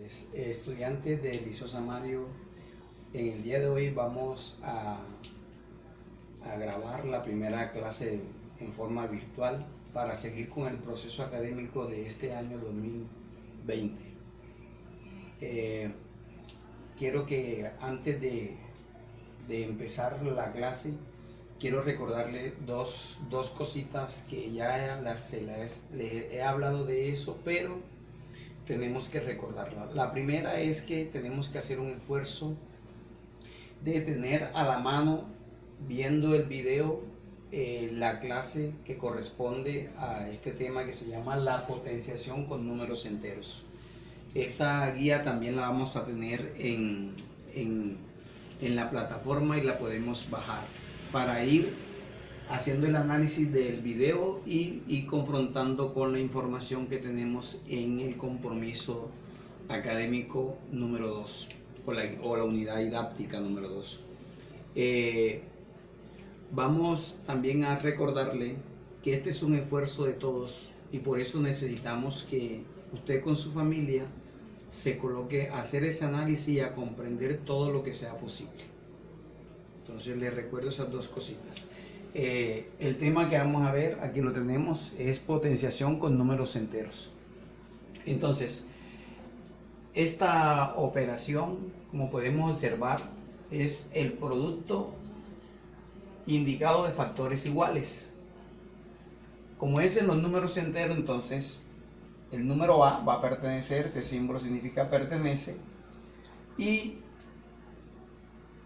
tardes, estudiantes del Liceo San Mario. En el día de hoy vamos a grabar la primera clase en forma virtual para seguir con el proceso académico de este año 2020. Quiero que antes de empezar la clase, quiero recordarle dos cositas que ya les he hablado de eso, pero tenemos que recordarla. La primera es que tenemos que hacer un esfuerzo de tener a la mano, viendo el video, la clase que corresponde a este tema que se llama la potenciación con números enteros. Esa guía también la vamos a tener en la plataforma y la podemos bajar para ir haciendo el análisis del video y confrontando con la información que tenemos en el compromiso académico número 2 o la unidad didáctica número 2. Vamos también a recordarle que este es un esfuerzo de todos y por eso necesitamos que usted con su familia se coloque a hacer ese análisis y a comprender todo lo que sea posible. Entonces les recuerdo esas dos cositas. El tema que vamos a ver, aquí lo tenemos, es potenciación con números enteros. Entonces, esta operación, como podemos observar, es el producto indicado de factores iguales. Como es en los números enteros, entonces el número A va a pertenecer, este símbolo significa pertenece, y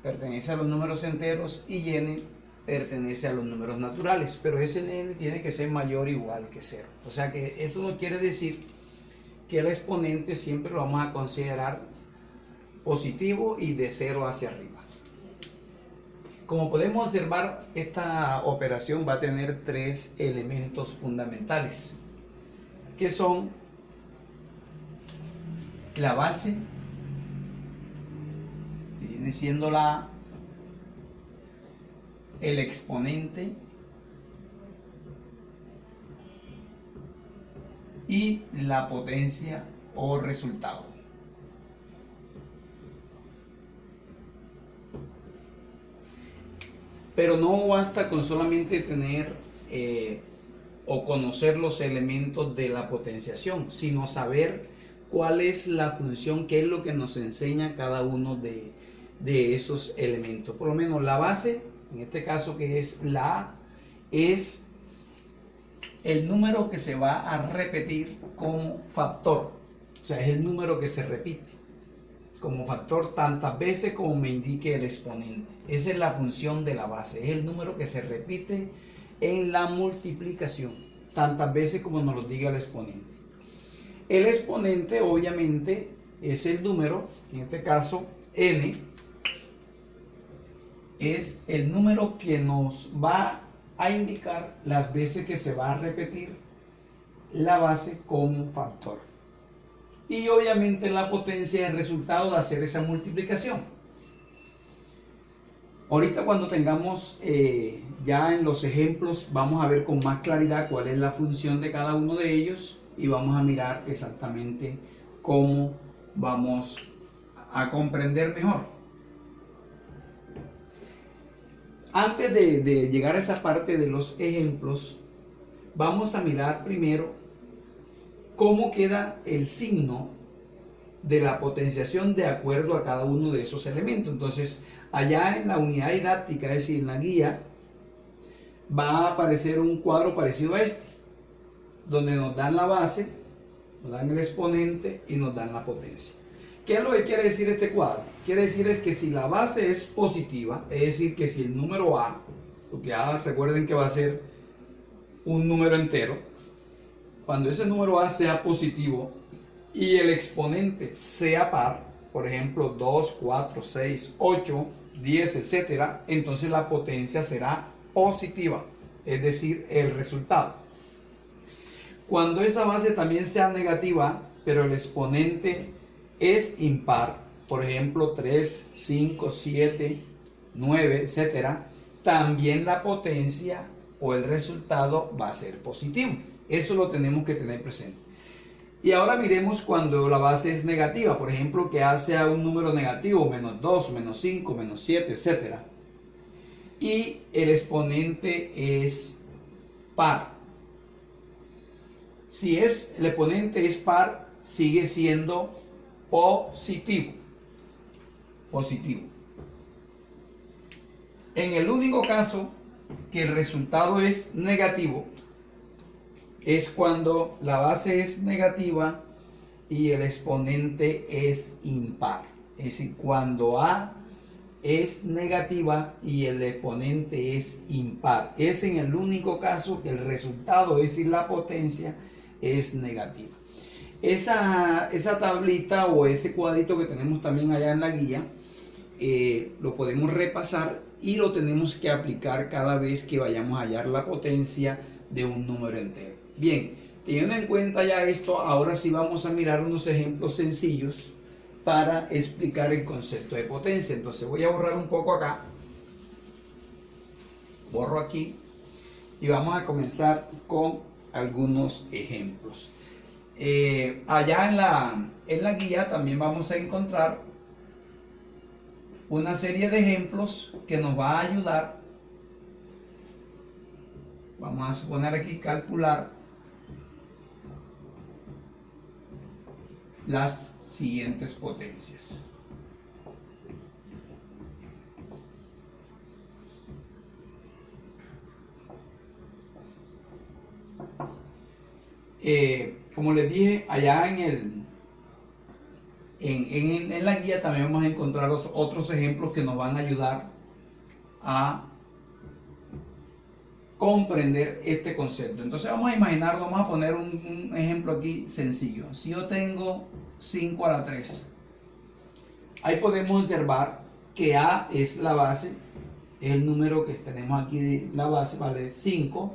pertenece a los números enteros, y n pertenece a los números naturales, pero ese n tiene que ser mayor o igual que 0. O sea que eso no quiere decir que el exponente siempre lo vamos a considerar positivo y de 0 hacia arriba. Como podemos observar, esta operación va a tener tres elementos fundamentales, que son la base, que viene siendo la A, el exponente y la potencia o resultado. Pero no basta con solamente tener o conocer los elementos de la potenciación, sino saber cuál es la función, qué es lo que nos enseña cada uno de esos elementos. Por lo menos la base, en este caso que es la A, es el número que se va a repetir como factor. O sea, es el número que se repite como factor tantas veces como me indique el exponente. Esa es la función de la base, es el número que se repite en la multiplicación tantas veces como nos lo diga el exponente. El exponente obviamente es el número, en este caso n, es el número que nos va a indicar las veces que se va a repetir la base como factor. Y obviamente la potencia es el resultado de hacer esa multiplicación. Ahorita cuando tengamos ya en los ejemplos, vamos a ver con más claridad cuál es la función de cada uno de ellos y vamos a mirar exactamente cómo vamos a comprender mejor. Antes de llegar a esa parte de los ejemplos, vamos a mirar primero cómo queda el signo de la potenciación de acuerdo a cada uno de esos elementos. Entonces, allá en la unidad didáctica, es decir, en la guía, va a aparecer un cuadro parecido a este, donde nos dan la base, nos dan el exponente y nos dan la potencia. ¿Qué es lo que quiere decir este cuadro? Quiere decir es que si la base es positiva, es decir, que si el número A, porque A recuerden que va a ser un número entero, cuando ese número A sea positivo y el exponente sea par, por ejemplo 2, 4, 6, 8, 10, etcétera, entonces la potencia será positiva, es decir, el resultado. Cuando esa base también sea negativa, pero el exponente es impar, por ejemplo 3, 5, 7, 9, etcétera, también la potencia o el resultado va a ser positivo. Eso lo tenemos que tener presente. Y ahora miremos cuando la base es negativa, por ejemplo, que hace a un número negativo, menos 2, menos 5, menos 7, etc. Y el exponente es par. Si el exponente es par, sigue siendo positivo. Positivo. En el único caso que el resultado es negativo, es cuando la base es negativa y el exponente es impar. Es decir, cuando A es negativa y el exponente es impar. Es en el único caso que el resultado, es decir, la potencia, es negativa. Esa tablita o ese cuadrito que tenemos también allá en la guía, lo podemos repasar y lo tenemos que aplicar cada vez que vayamos a hallar la potencia de un número entero. Bien, teniendo en cuenta ya esto, ahora sí vamos a mirar unos ejemplos sencillos para explicar el concepto de potencia. Entonces voy a borrar un poco acá, borro aquí y vamos a comenzar con algunos ejemplos. Allá en la guía también vamos a encontrar una serie de ejemplos que nos va a ayudar. Vamos a suponer aquí calcular las siguientes potencias. Como les dije, allá en la guía también vamos a encontrar otros ejemplos que nos van a ayudar a comprender este concepto. Entonces vamos a imaginar, vamos a poner un ejemplo aquí sencillo. Si yo tengo 5 a la 3, ahí podemos observar que A es la base, es el número que tenemos aquí, la base vale 5,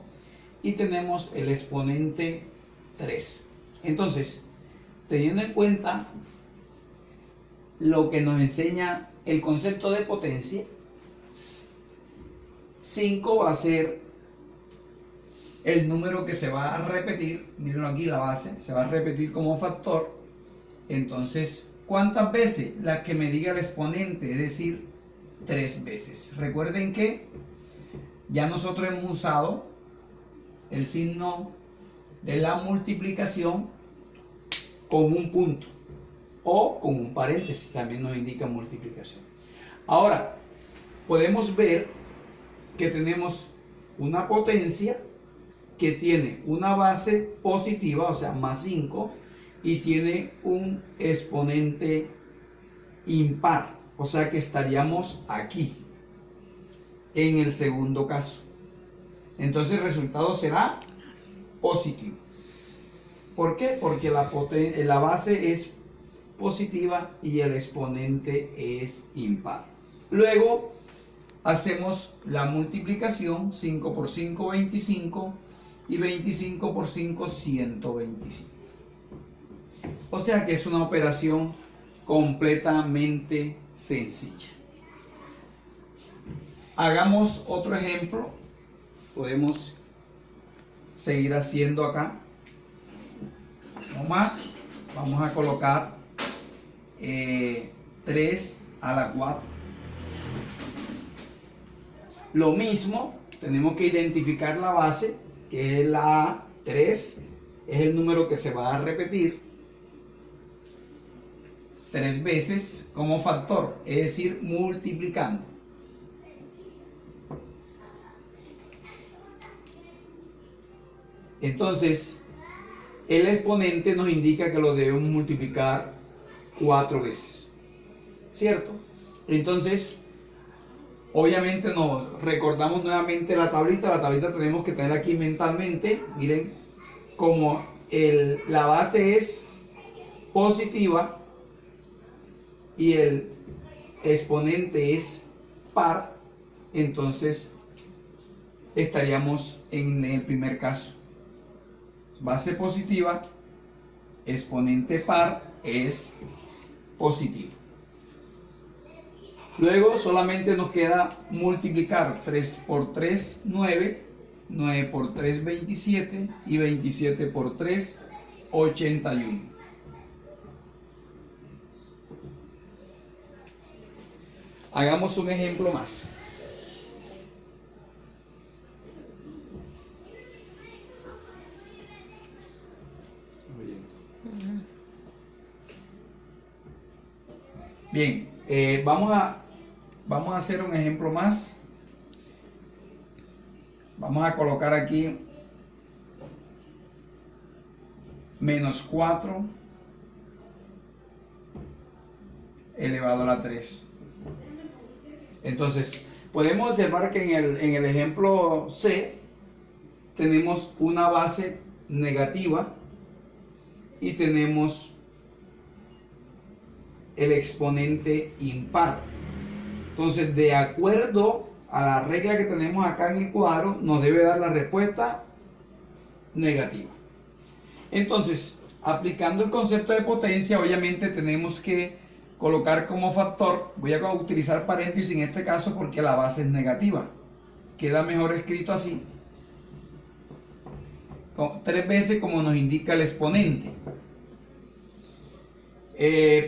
y tenemos el exponente 3. Entonces, teniendo en cuenta lo que nos enseña el concepto de potencia, 5 va a ser el número que se va a repetir. Mírenlo aquí, la base se va a repetir como factor. Entonces, ¿cuántas veces? Las que me diga el exponente, es decir, 3 veces. Recuerden que ya nosotros hemos usado el signo de la multiplicación con un punto o con un paréntesis, también nos indica multiplicación. Ahora, podemos ver que tenemos una potencia que tiene una base positiva, o sea, más 5, y tiene un exponente impar, o sea que estaríamos aquí, en el segundo caso. Entonces el resultado será positivo. ¿Por qué? Porque la base es positiva y el exponente es impar. Luego hacemos la multiplicación, 5 por 5, 25, y 25 por 5, 125. O sea que es una operación completamente sencilla. Hagamos otro ejemplo. Podemos seguir haciendo acá. No más. Vamos a colocar 3 a la 4. Lo mismo, tenemos que identificar la base, que es la A3, es el número que se va a repetir 3 veces como factor, es decir, multiplicando. Entonces, el exponente nos indica que lo debemos multiplicar 4 veces, ¿cierto? Entonces, obviamente nos recordamos nuevamente la tablita tenemos que tener aquí mentalmente. Miren, como la base es positiva y el exponente es par, entonces estaríamos en el primer caso. Base positiva, exponente par es positivo. Luego solamente nos queda multiplicar 3 por 3, 9, 9 por 3, 27 y 27 por 3, 81. Hagamos un ejemplo más. Bien, vamos a hacer un ejemplo más. Vamos a colocar aquí menos 4 elevado a la 3. Entonces, podemos observar que en el ejemplo C tenemos una base negativa y tenemos el exponente impar. Entonces, de acuerdo a la regla que tenemos acá en el cuadro, nos debe dar la respuesta negativa. Entonces, aplicando el concepto de potencia, obviamente tenemos que colocar como factor, voy a utilizar paréntesis en este caso porque la base es negativa. Queda mejor escrito así, 3 veces como nos indica el exponente.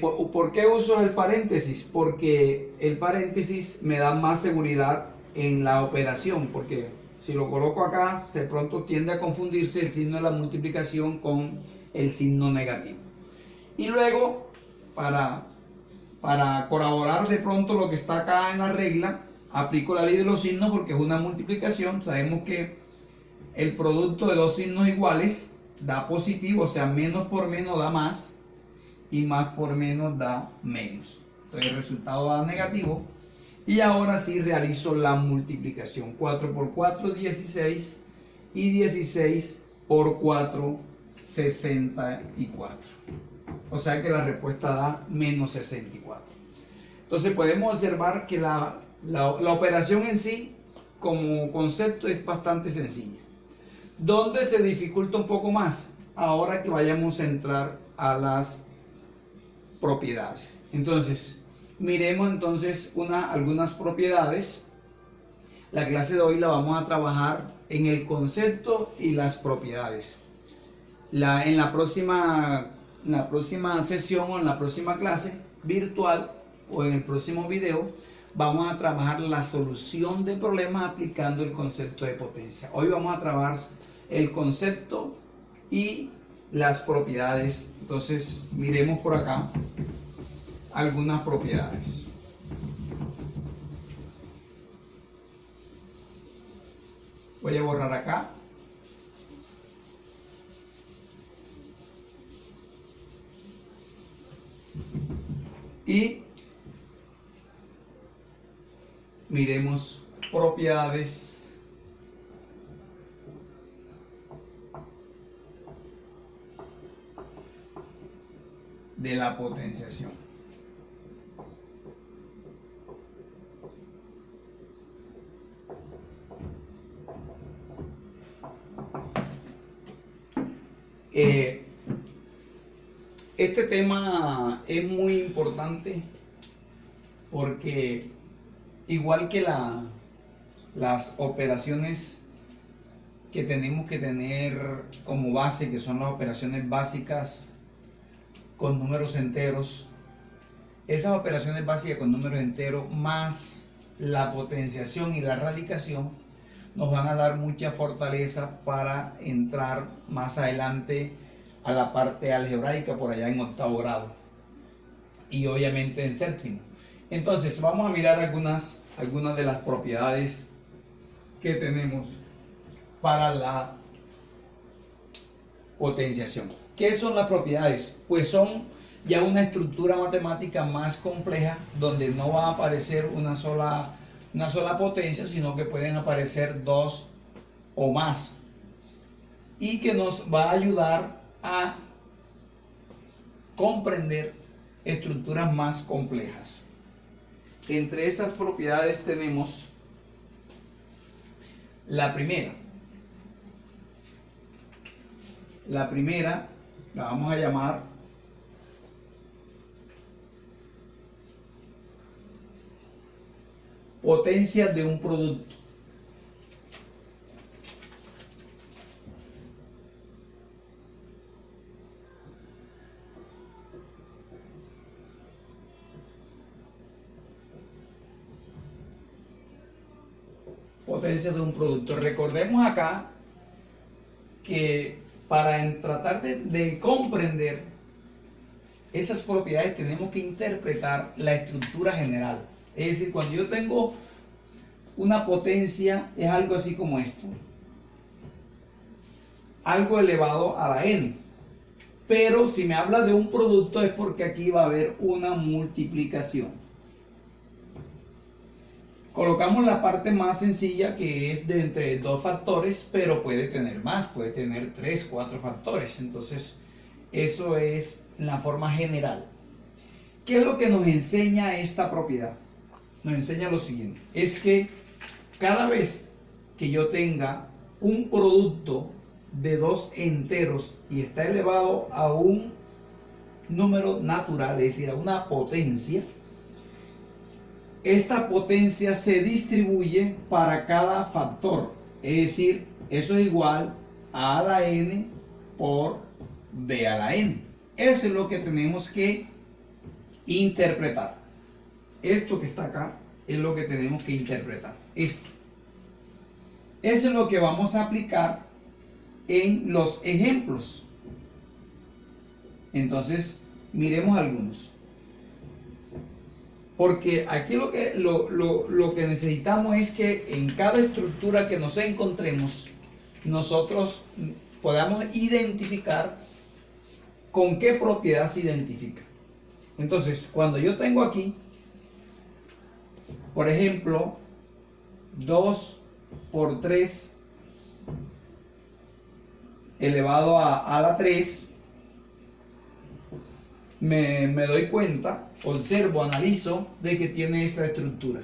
¿Por qué uso el paréntesis? Porque el paréntesis me da más seguridad en la operación, porque si lo coloco acá, de pronto tiende a confundirse el signo de la multiplicación con el signo negativo. Y luego, para corroborar de pronto lo que está acá en la regla, aplico la ley de los signos porque es una multiplicación. Sabemos que el producto de dos signos iguales da positivo, o sea, menos por menos da más y más por menos da menos. Entonces el resultado da negativo. Y ahora sí realizo la multiplicación. 4 por 4, 16. Y 16 por 4, 64. O sea que la respuesta da menos 64. Entonces podemos observar que la operación en sí, como concepto, es bastante sencilla. ¿Dónde se dificulta un poco más? Ahora que vayamos a entrar a las propiedades. Entonces, miremos entonces algunas propiedades. La clase de hoy la vamos a trabajar en el concepto y las propiedades. En la próxima sesión o en la próxima clase virtual o en el próximo video vamos a trabajar la solución de problemas aplicando el concepto de potencia. Hoy vamos a trabajar el concepto y las propiedades. Entonces miremos por acá algunas propiedades. Voy a borrar acá. Y miremos propiedades de la potenciación. Este tema es muy importante porque igual que las operaciones que tenemos que tener como base, que son las operaciones básicas con números enteros, esas operaciones básicas con números enteros más la potenciación y la radicación nos van a dar mucha fortaleza para entrar más adelante a la parte algebraica por allá en 8º grado y obviamente en 7º. Entonces vamos a mirar algunas de las propiedades que tenemos para la potenciación. ¿Qué son las propiedades? Pues son ya una estructura matemática más compleja donde no va a aparecer una sola potencia, sino que pueden aparecer dos o más, y que nos va a ayudar a comprender estructuras más complejas. Entre esas propiedades tenemos la primera. La primera la vamos a llamar potencia de un producto. potencias de un producto. Recordemos acá que para tratar de comprender esas propiedades tenemos que interpretar la estructura general. Es decir, cuando yo tengo una potencia es algo así como esto. Algo elevado a la n. Pero si me habla de un producto es porque aquí va a haber una multiplicación. Colocamos la parte más sencilla que es de entre dos factores, pero puede tener más, puede tener 3, 4 factores. Entonces, eso es la forma general. ¿Qué es lo que nos enseña esta propiedad? Nos enseña lo siguiente, es que cada vez que yo tenga un producto de dos enteros y está elevado a un número natural, es decir, a una potencia, esta potencia se distribuye para cada factor, es decir, eso es igual a la n por b a la n. Eso es lo que tenemos que interpretar. Esto que está acá es lo que tenemos que interpretar. Esto. Eso es lo que vamos a aplicar en los ejemplos. Entonces, miremos algunos. Porque aquí lo que necesitamos es que en cada estructura que nos encontremos, nosotros podamos identificar con qué propiedad se identifica. Entonces, cuando yo tengo aquí, por ejemplo, 2 por 3 elevado a la 3, me doy cuenta, observo, analizo de que tiene esta estructura.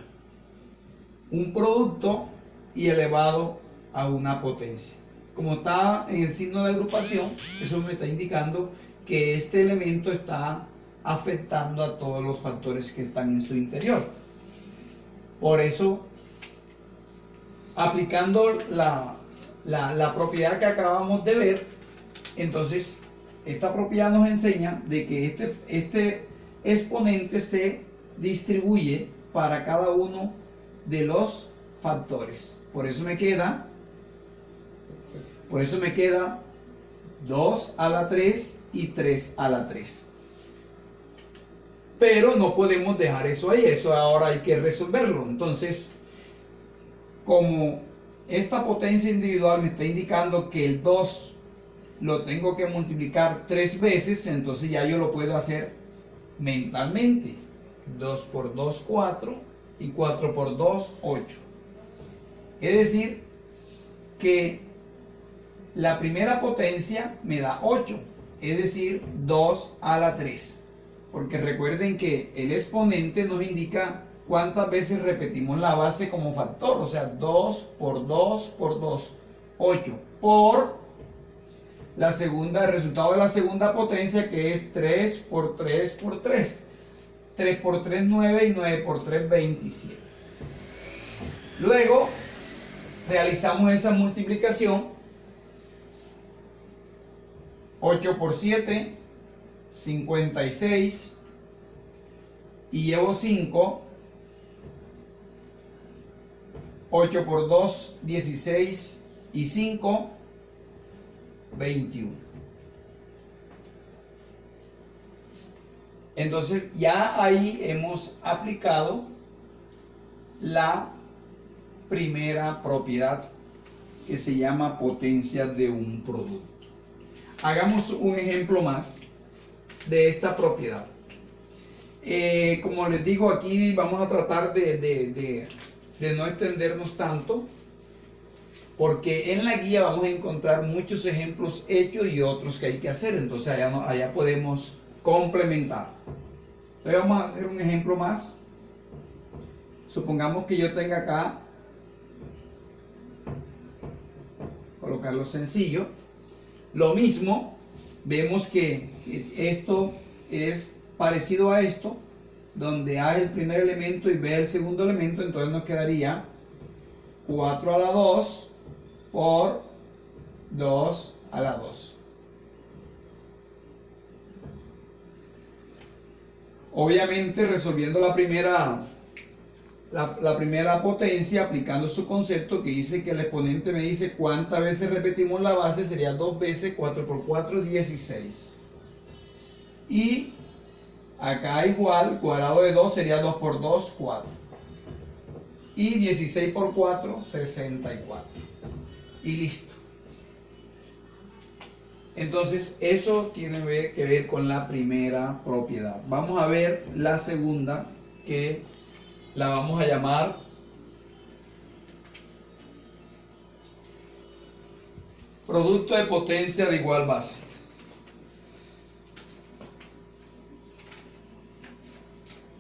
Un producto y elevado a una potencia. Como está en el signo de agrupación, eso me está indicando que este elemento está afectando a todos los factores que están en su interior. Por eso, aplicando la propiedad que acabamos de ver, entonces esta propiedad nos enseña de que este exponente se distribuye para cada uno de los factores. Por eso me queda 2 a la 3 y 3 a la 3. Pero no podemos dejar eso ahí, eso ahora hay que resolverlo. Entonces, como esta potencia individual me está indicando que el 2 lo tengo que multiplicar 3 veces, entonces ya yo lo puedo hacer mentalmente. 2 por 2, 4, y 4 por 2, 8. Es decir, que la primera potencia me da 8, es decir, 2 a la 3. Porque recuerden que el exponente nos indica cuántas veces repetimos la base como factor, o sea, 2 por 2 por 2, 8, por la segunda, el resultado de la segunda potencia, que es 3 por 3 por 3. 3 por 3, 9, y 9 por 3, 27. Luego, realizamos esa multiplicación. 8 por 7, 56. Y llevo 5. 8 por 2, 16. Y 5, 21. Entonces ya ahí hemos aplicado la primera propiedad que se llama potencia de un producto. Hagamos un ejemplo más de esta propiedad. Como les digo, aquí vamos a tratar de no extendernos tanto, porque en la guía vamos a encontrar muchos ejemplos hechos y otros que hay que hacer. Entonces allá podemos complementar. Entonces vamos a hacer un ejemplo más. Supongamos que yo tenga acá, colocarlo sencillo. Lo mismo, vemos que esto es parecido a esto, donde A es el primer elemento y B es el segundo elemento. Entonces nos quedaría 4 a la 2 por 2 a la 2. Obviamente, resolviendo la primera potencia aplicando su concepto que dice que el exponente me dice cuántas veces repetimos la base, sería 2 veces, 4 por 4, 16. Y acá igual, cuadrado de 2 sería 2 por 2, 4. Y 16 por 4, 64. Y listo. Entonces, eso tiene que ver con la primera propiedad. Vamos a ver la segunda, que la vamos a llamar producto de potencia de igual base.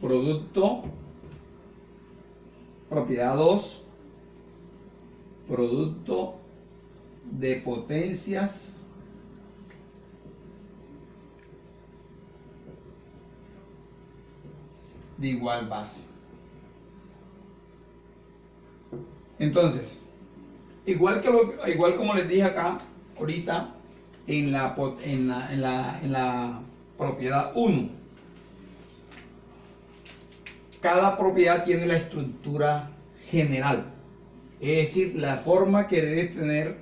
Producto, propiedad 2, producto de potencias de igual base. Entonces, igual como les dije acá ahorita en la propiedad 1, cada propiedad tiene la estructura general, es decir, la forma que debe tener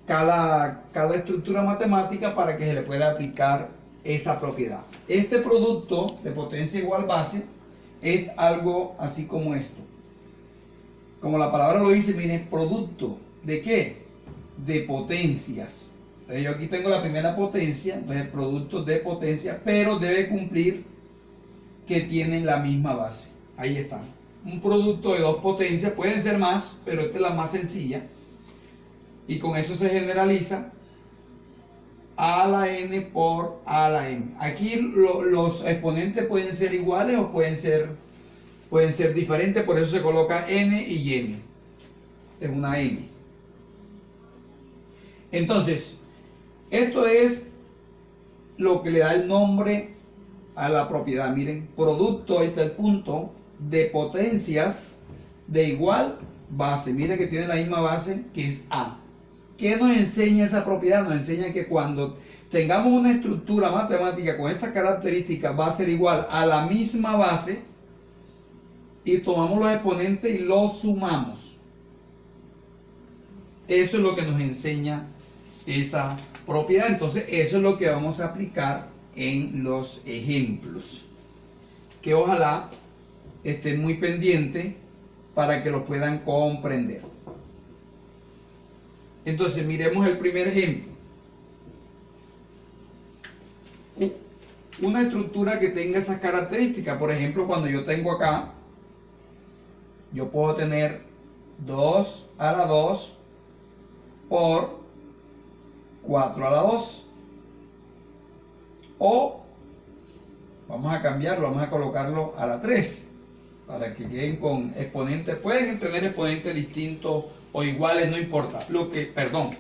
cada estructura matemática para que se le pueda aplicar esa propiedad. Este producto de potencia igual base es algo así como esto. Como la palabra lo dice, miren, producto ¿de qué? De potencias. Entonces yo aquí tengo la primera potencia, entonces el producto de potencia, pero debe cumplir que tienen la misma base. Ahí está. Un producto de dos potencias, pueden ser más, pero esta es la más sencilla. Y con eso se generaliza a a la n por a a la m. Aquí los exponentes pueden ser iguales o pueden ser diferentes, por eso se coloca n y m. Es una m. Entonces, esto es lo que le da el nombre a la propiedad. Miren, producto, ahí está el punto, de potencias de igual base. Miren que tiene la misma base, que es A. ¿Qué nos enseña esa propiedad? Nos enseña que cuando tengamos una estructura matemática con esas características, va a ser igual a la misma base, y tomamos los exponentes y los sumamos. Eso es lo que nos enseña esa propiedad. Entonces, eso es lo que vamos a aplicar en los ejemplos, que ojalá estén muy pendientes para que lo puedan comprender. Entonces, miremos el primer ejemplo. Una estructura que tenga esas características. Por ejemplo, cuando yo tengo acá, yo puedo tener 2 a la 2 por 4 a la 2. O vamos a cambiarlo, vamos a colocarlo a la 3 para que queden con exponentes. Pueden tener exponentes distintos o iguales, no importa. Perdón,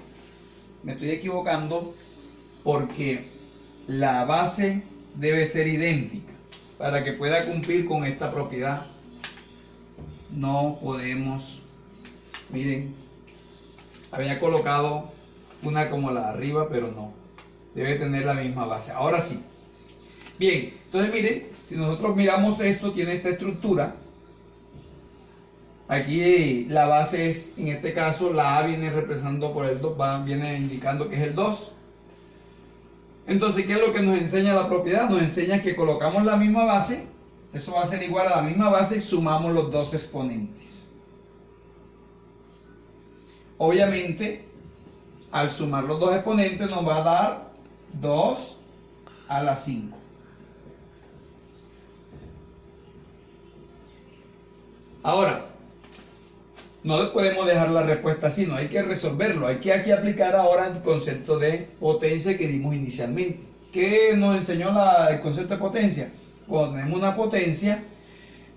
me estoy equivocando, porque la base debe ser idéntica para que pueda cumplir con esta propiedad. No podemos, miren, había colocado una como la de arriba, pero no, debe tener la misma base. Ahora sí. Bien, entonces miren, si nosotros miramos esto, tiene esta estructura. Aquí la base es, en este caso, la A viene representando por el 2, viene indicando que es el 2. Entonces, ¿qué es lo que nos enseña la propiedad? Nos enseña que colocamos la misma base, eso va a ser igual a la misma base, y sumamos los dos exponentes. Obviamente, al sumar los dos exponentes nos va a dar 2 a la 5. Ahora, no podemos dejar la respuesta así, no hay que resolverlo, hay que aquí aplicar ahora el concepto de potencia que dimos inicialmente. ¿Qué nos enseñó el concepto de potencia? Cuando tenemos una potencia,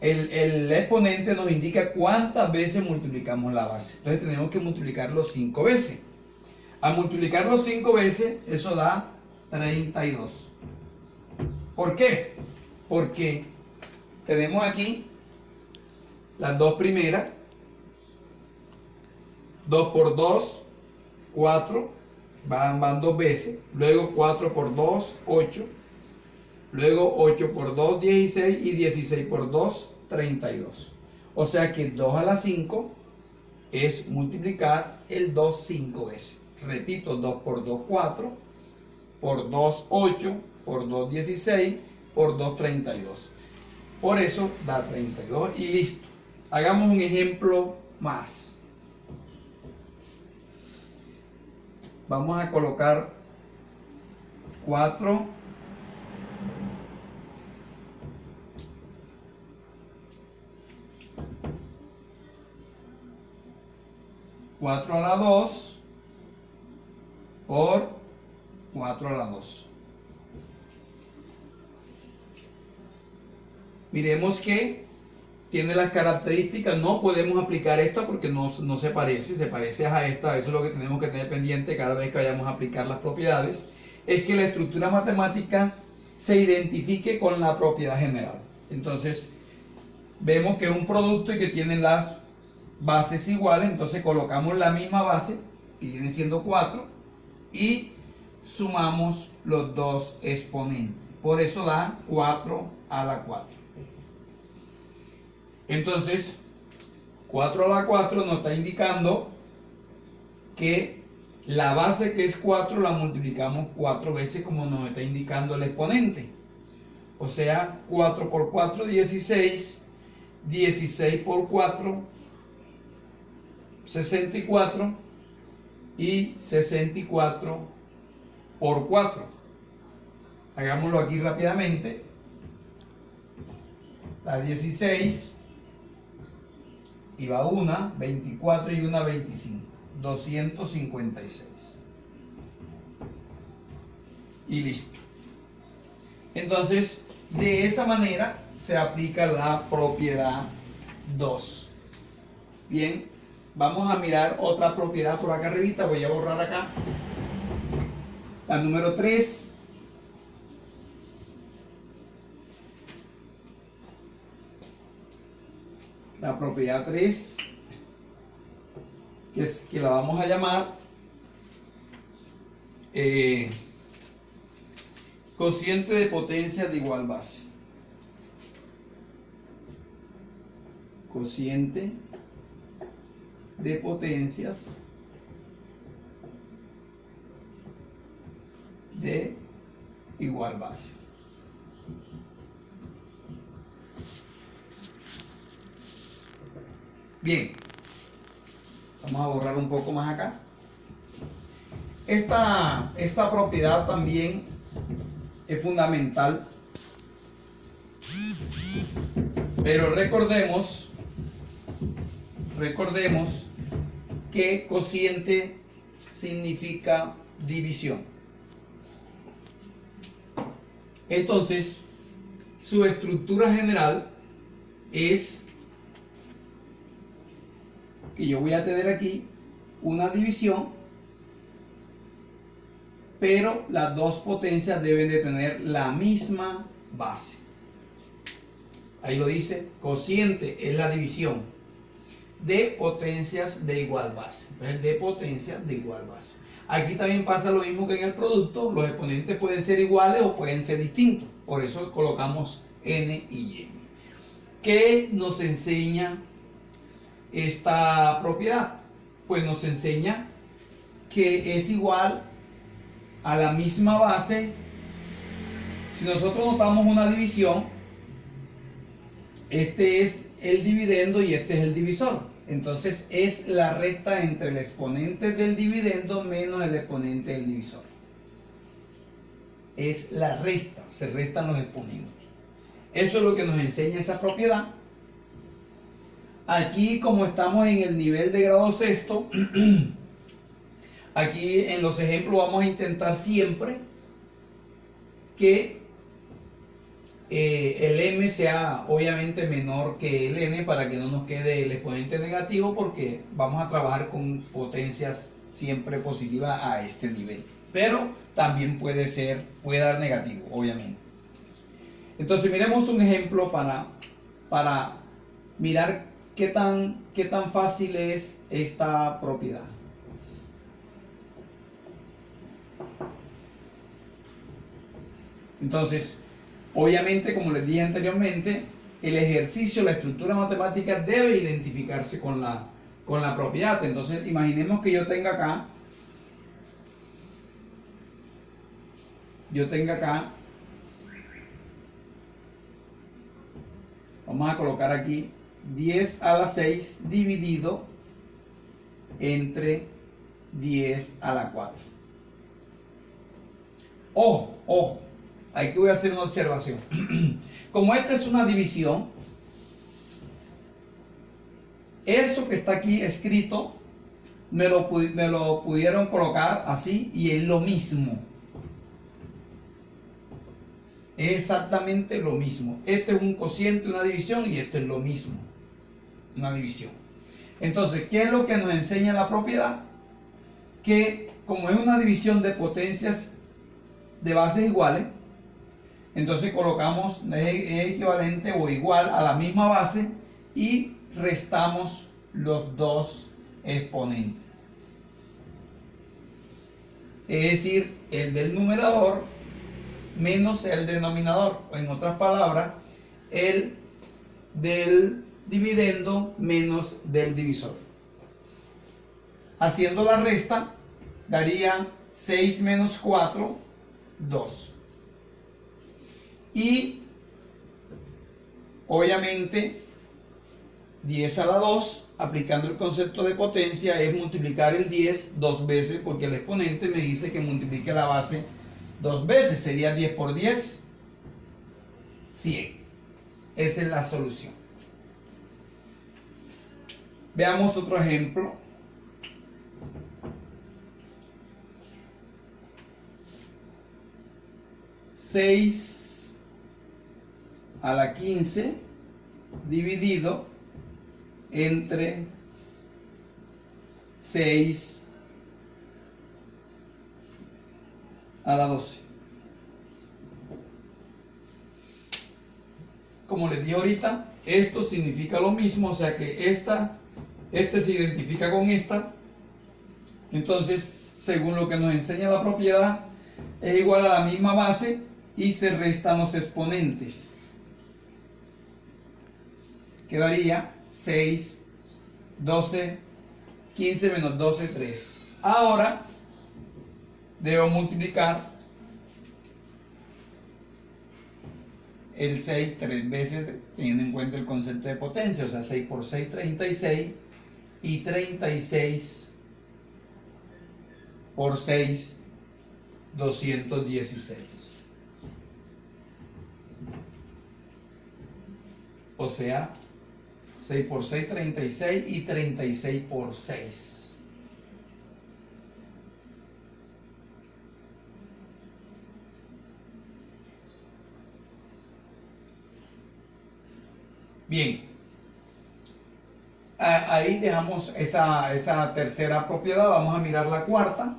el exponente nos indica cuántas veces multiplicamos la base. Entonces tenemos que multiplicarlo 5 veces. Al multiplicarlo 5 veces, eso da 32. ¿Por qué? Porque tenemos aquí las dos primeras. 2 por 2, 4, van 2 veces. Luego 4 por 2, 8. Luego 8 por 2, 16 y 16 por 2, 32. O sea que 2 a la 5 es multiplicar el 2 5 veces. Repito, 2 por 2, 4, por 2, 8, por 2, 16, por 2, 32. Por eso da 32 y listo. Hagamos un ejemplo más. Vamos a colocar 4 4 a la 2 por 4 a la 2. Miremos que tiene las características, no podemos aplicar esta porque no se parece a esta. Eso es lo que tenemos que tener pendiente cada vez que vayamos a aplicar las propiedades, es que la estructura matemática se identifique con la propiedad general. Entonces vemos que es un producto y que tiene las bases iguales, entonces colocamos la misma base, que viene siendo 4, y sumamos los dos exponentes. Por eso da 4 a la 4. Entonces, 4 a la 4 nos está indicando que la base, que es 4, la multiplicamos 4 veces como nos está indicando el exponente. O sea, 4 por 4, 16, 16 por 4, 64 y 64 por 4. Hagámoslo aquí rápidamente. Da 16 y va una, 24 y una 25, 256. Y listo. Entonces, de esa manera se aplica la propiedad 2. Bien, vamos a mirar otra propiedad por acá arribita. Voy a borrar acá la número 3. La propiedad 3, que la vamos a llamar cociente de potencia de igual base. Cociente de potencias de igual base. Bien, vamos a borrar un poco más acá. Esta propiedad también es fundamental, pero recordemos que cociente significa división. Entonces, su estructura general es que yo voy a tener aquí una división, pero las dos potencias deben de tener la misma base. Ahí lo dice, cociente es la división de potencias de igual base. Entonces, de potencias de igual base. Aquí también pasa lo mismo que en el producto, los exponentes pueden ser iguales o pueden ser distintos. Por eso colocamos n y y. ¿Qué nos enseña esta propiedad? Pues nos enseña que es igual a la misma base. Si nosotros notamos una división, este es el dividendo y este es el divisor. Entonces es la resta entre el exponente del dividendo menos el exponente del divisor. Es la resta, se restan los exponentes. Eso es lo que nos enseña esa propiedad. Aquí, como estamos en el nivel de grado sexto, aquí en los ejemplos vamos a intentar siempre que el m sea obviamente menor que el n para que no nos quede el exponente negativo, porque vamos a trabajar con potencias siempre positivas a este nivel. Pero también puede dar negativo, obviamente. Entonces miremos un ejemplo para mirar qué tan fácil es esta propiedad. Entonces, Obviamente, como les dije anteriormente, el ejercicio, la estructura matemática debe identificarse con la propiedad. Entonces, imaginemos que yo tenga acá, vamos a colocar aquí 10 a la 6 dividido entre 10 a la 4. Ojo, aquí voy a hacer una observación. Como esta es una división, eso que está aquí escrito me lo pudieron colocar así y es lo mismo. Es exactamente lo mismo. Este es un cociente, una división, y esto es lo mismo, una división. Entonces, ¿qué es lo que nos enseña la propiedad? Que como es una división de potencias de bases iguales, entonces colocamos es equivalente o igual a la misma base y restamos los dos exponentes. Es decir, el del numerador menos el denominador, o en otras palabras, el del dividendo menos del divisor. Haciendo la resta, daría 6 menos 4, 2. Y obviamente 10 a la 2, aplicando el concepto de potencia, es multiplicar el 10 dos veces, porque el exponente me dice que multiplique la base dos veces. Sería 10 por 10, 100. Esa es la solución. Veamos otro ejemplo. Seis a la 15 dividido entre 6 a la 12. Como les dije ahorita, esto significa lo mismo, o sea que este se identifica con esta. Entonces, según lo que nos enseña la propiedad, es igual a la misma base y se restan los exponentes. Quedaría 6, 12, 15 menos 12, 3. Ahora debo multiplicar el 6 tres veces, teniendo en cuenta el concepto de potencia, o sea, 6 por 6, 36, y 36 por 6, 216. O sea, 6 por 6, 36, y 36 por 6. Bien, ahí dejamos esa tercera propiedad. Vamos a mirar la cuarta.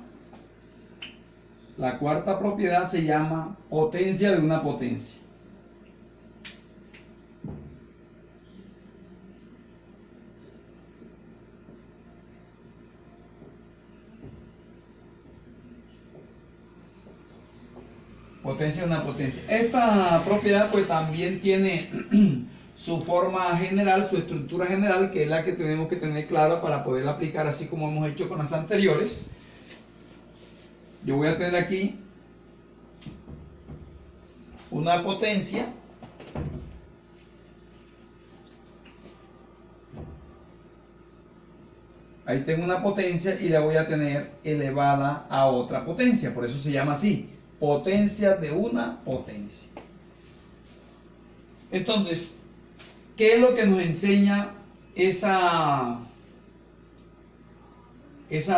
La cuarta propiedad se llama potencia de una potencia. Potencia de una potencia. Esta propiedad pues también tiene su forma general, su estructura general, que es la que tenemos que tener clara para poderla aplicar así como hemos hecho con las anteriores. Yo voy a tener aquí una potencia ahí tengo una potencia y la voy a tener elevada a otra potencia, por eso se llama así, potencia de una potencia. Entonces, ¿qué es lo que nos enseña esa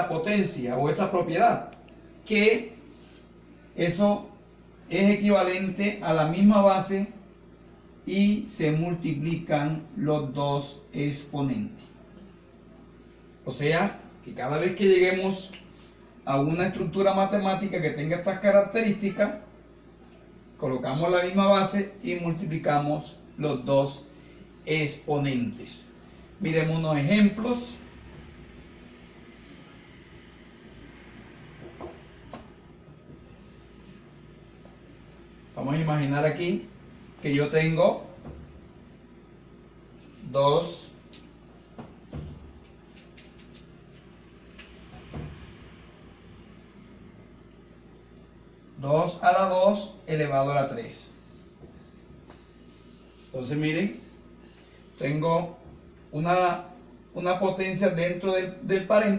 potencia o esa propiedad? Que eso es equivalente a la misma base y se multiplican los dos exponentes. O sea, que cada vez que lleguemos a una estructura matemática que tenga estas características, colocamos la misma base y multiplicamos los dos exponentes. Miremos unos ejemplos. Vamos a imaginar aquí que yo tengo 2 a la 2 elevado a la 3. Entonces miren, tengo una potencia dentro del paréntesis